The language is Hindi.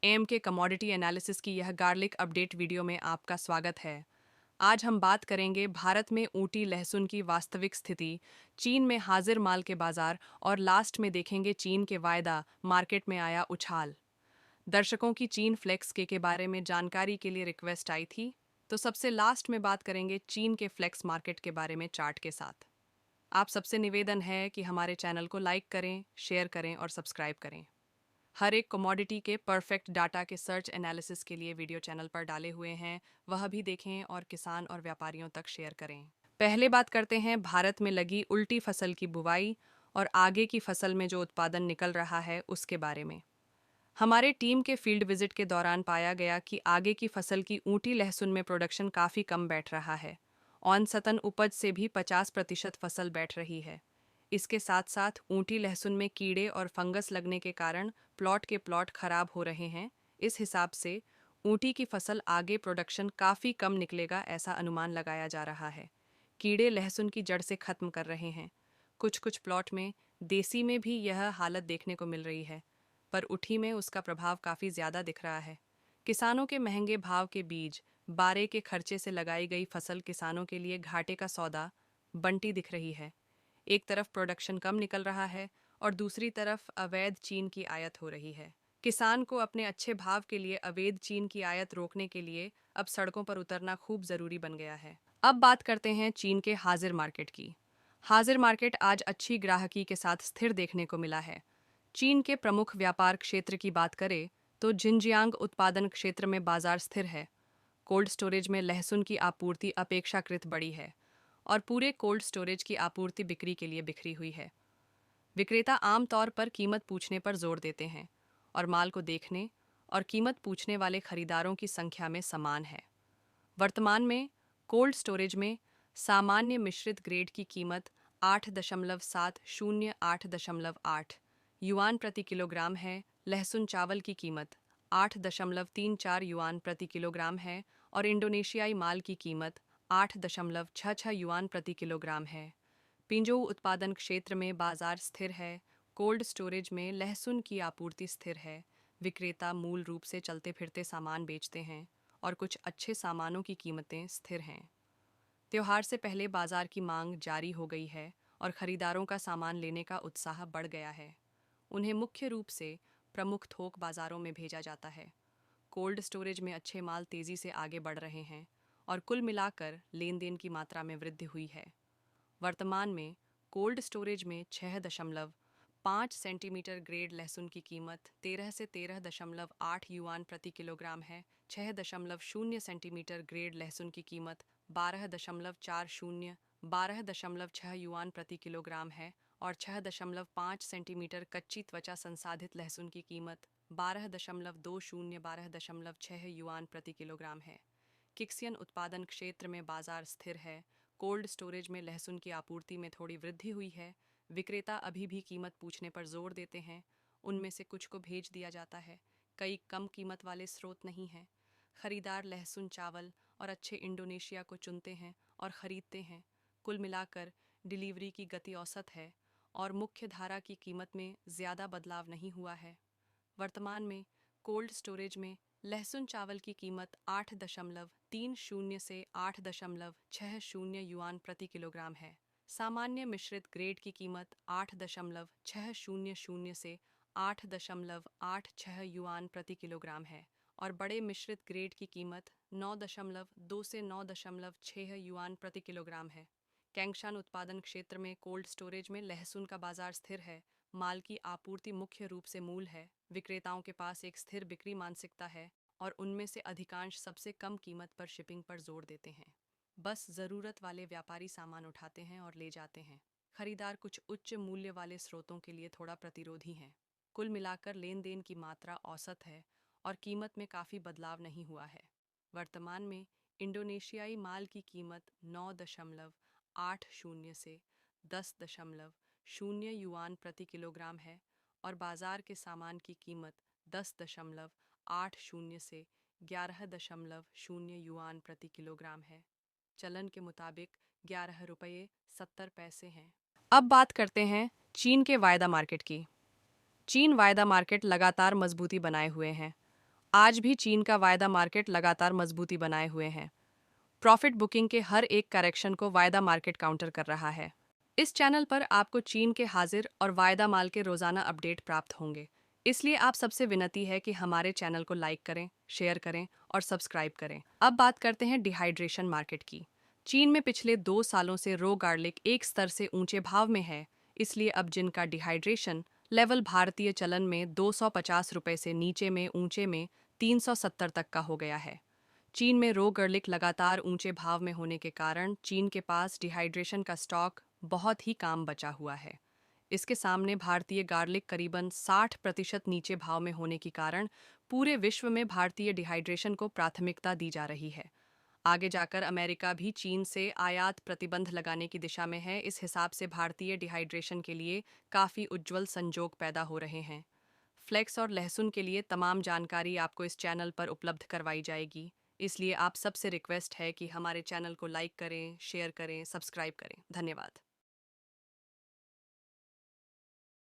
एम के कमोडिटी एनालिसिस की यह गार्लिक अपडेट वीडियो में आपका स्वागत है। आज हम बात करेंगे भारत में ऊटी लहसुन की वास्तविक स्थिति, चीन में हाजिर माल के बाजार और लास्ट में देखेंगे चीन के वायदा मार्केट में आया उछाल। दर्शकों की चीन फ्लेक्स के बारे में जानकारी के लिए रिक्वेस्ट आई थी, तो सबसे लास्ट में बात करेंगे चीन के फ्लेक्स मार्केट के बारे में चार्ट के साथ। आप सबसे निवेदन है कि हमारे चैनल को लाइक करें, शेयर करें और सब्सक्राइब करें। हर एक कमोडिटी के परफेक्ट डाटा के सर्च एनालिसिस के लिए वीडियो चैनल पर डाले हुए हैं, वह भी देखें और किसान और व्यापारियों तक शेयर करें। पहले बात करते हैं भारत में लगी उल्टी फसल की बुवाई और आगे की फसल में जो उत्पादन निकल रहा है उसके बारे में। हमारे टीम के फील्ड विजिट के दौरान पाया गया कि आगे की फसल की ऊँटी लहसुन में प्रोडक्शन काफ़ी कम बैठ रहा है। औसतन उपज से भी 50% फसल बैठ रही है। इसके साथ साथ ऊँटी लहसुन में कीड़े और फंगस लगने के कारण प्लॉट खराब हो रहे हैं। इस हिसाब से ऊँटी की फसल आगे प्रोडक्शन काफ़ी कम निकलेगा ऐसा अनुमान लगाया जा रहा है। कीड़े लहसुन की जड़ से खत्म कर रहे हैं। कुछ कुछ प्लॉट में देसी में भी यह हालत देखने को मिल रही है, पर ऊँटी में उसका प्रभाव काफ़ी ज़्यादा दिख रहा है। किसानों के महंगे भाव के बीज, बारे के खर्चे से लगाई गई फसल किसानों के लिए घाटे का सौदा बनती दिख रही है। एक तरफ प्रोडक्शन कम निकल रहा है और दूसरी तरफ अवैध चीन की आयात हो रही है। किसान को अपने अच्छे भाव के लिए अवैध चीन की आयात रोकने के लिए अब सड़कों पर उतरना खूब जरूरी बन गया है। अब बात करते हैं चीन के हाजिर मार्केट की। हाजिर मार्केट आज अच्छी ग्राहकी के साथ स्थिर देखने को मिला है। चीन के प्रमुख व्यापार क्षेत्र की बात करें तो झिंजियांग उत्पादन क्षेत्र में बाजार स्थिर है। कोल्ड स्टोरेज में लहसुन की आपूर्ति अपेक्षाकृत बड़ी है और पूरे कोल्ड स्टोरेज की आपूर्ति बिक्री के लिए बिखरी हुई है। विक्रेता आमतौर पर कीमत पूछने पर जोर देते हैं और माल को देखने और कीमत पूछने वाले खरीदारों की संख्या में समान है। वर्तमान में कोल्ड स्टोरेज में सामान्य मिश्रित ग्रेड की कीमत 8.708 युआन प्रति किलोग्राम है। लहसुन चावल की कीमत 8.34 युआन प्रति किलोग्राम है और इंडोनेशियाई माल की कीमत 8.66 युआन प्रति किलोग्राम है। पिंजोऊ उत्पादन क्षेत्र में बाजार स्थिर है। कोल्ड स्टोरेज में लहसुन की आपूर्ति स्थिर है। विक्रेता मूल रूप से चलते फिरते सामान बेचते हैं और कुछ अच्छे सामानों की कीमतें स्थिर हैं। त्योहार से पहले बाजार की मांग जारी हो गई है और खरीदारों का सामान लेने का उत्साह बढ़ गया है। उन्हें मुख्य रूप से प्रमुख थोक बाजारों में भेजा जाता है। कोल्ड स्टोरेज में अच्छे माल तेज़ी से आगे बढ़ रहे हैं और कुल मिलाकर लेन देन की मात्रा में वृद्धि हुई है। वर्तमान में कोल्ड स्टोरेज में 6.5 सेंटीमीटर ग्रेड लहसुन की कीमत 13 से 13.8 युआन प्रति किलोग्राम है। 6.0 सेंटीमीटर ग्रेड लहसुन की कीमत 12.6 युआन प्रति किलोग्राम है और 6.5 सेंटीमीटर कच्ची त्वचा संसाधित लहसुन की कीमत 12.6 युआन प्रति किलोग्राम है। किक्सियन उत्पादन क्षेत्र में बाजार स्थिर है। कोल्ड स्टोरेज में लहसुन की आपूर्ति में थोड़ी वृद्धि हुई है। विक्रेता अभी भी कीमत पूछने पर जोर देते हैं। उनमें से कुछ को भेज दिया जाता है, कई कम कीमत वाले स्रोत नहीं हैं। खरीदार लहसुन चावल और अच्छे इंडोनेशिया को चुनते हैं और ख़रीदते हैं। कुल मिलाकर डिलीवरी की गति औसत है और मुख्य धारा की कीमत में ज़्यादा बदलाव नहीं हुआ है। वर्तमान में कोल्ड स्टोरेज में लहसुन चावल की कीमत 8.30 से 8.60 युआन प्रति किलोग्राम है। सामान्य मिश्रित ग्रेड की कीमत 8.600 से 8.86 युआन प्रति किलोग्राम है और बड़े मिश्रित ग्रेड की कीमत 9.2 से 9.6 युआन प्रति किलोग्राम है। कैंगशान उत्पादन क्षेत्र में कोल्ड स्टोरेज में लहसुन का बाजार स्थिर है। माल की आपूर्ति मुख्य रूप से मूल है। विक्रेताओं के पास एक स्थिर बिक्री मानसिकता है और उनमें से अधिकांश सबसे कम कीमत पर शिपिंग पर जोर देते हैं। बस ज़रूरत वाले व्यापारी सामान उठाते हैं और ले जाते हैं। खरीदार कुछ उच्च मूल्य वाले स्रोतों के लिए थोड़ा प्रतिरोधी हैं। कुल मिलाकर लेन देन की मात्रा औसत है और कीमत में काफ़ी बदलाव नहीं हुआ है। वर्तमान में इंडोनेशियाई माल की कीमत 9.80 से 10.0 युआन प्रति किलोग्राम है और बाजार के सामान की कीमत 10.80 से 11.0 युआन प्रति किलोग्राम है। चलन के मुताबिक 11 रुपये 70 पैसे हैं। अब बात करते हैं चीन के वायदा मार्केट की। चीन वायदा मार्केट लगातार मजबूती बनाए हुए हैं आज भी चीन का वायदा मार्केट लगातार मजबूती बनाए हुए हैं। प्रॉफिट बुकिंग के हर एक करेक्शन को वायदा मार्केट काउंटर कर रहा है। इस चैनल पर आपको चीन के हाजिर और वायदा माल के रोजाना अपडेट प्राप्त होंगे। इसलिए आप सबसे विनती है कि हमारे चैनल को लाइक करें, शेयर करें और सब्सक्राइब करें। अब बात करते हैं डिहाइड्रेशन मार्केट की। चीन में पिछले 2 सालों से रो गार्लिक एक स्तर से ऊंचे भाव में है, इसलिए अब जिनका डिहाइड्रेशन लेवल भारतीय चलन में 250 रुपये से नीचे में ऊंचे में 370 तक का हो गया है। चीन में रो गर्लिक लगातार ऊंचे भाव में होने के कारण चीन के पास डिहाइड्रेशन का स्टॉक बहुत ही काम बचा हुआ है। इसके सामने भारतीय गार्लिक करीबन 60% नीचे भाव में होने के कारण पूरे विश्व में भारतीय डिहाइड्रेशन को प्राथमिकता दी जा रही है। आगे जाकर अमेरिका भी चीन से आयात प्रतिबंध लगाने की दिशा में है। इस हिसाब से भारतीय डिहाइड्रेशन के लिए काफ़ी उज्जवल संजोग पैदा हो रहे हैं। फ्लेक्स और लहसुन के लिए तमाम जानकारी आपको इस चैनल पर उपलब्ध करवाई जाएगी। इसलिए आप सबसे रिक्वेस्ट है कि हमारे चैनल को लाइक करें, शेयर करें, सब्सक्राइब करें। धन्यवाद।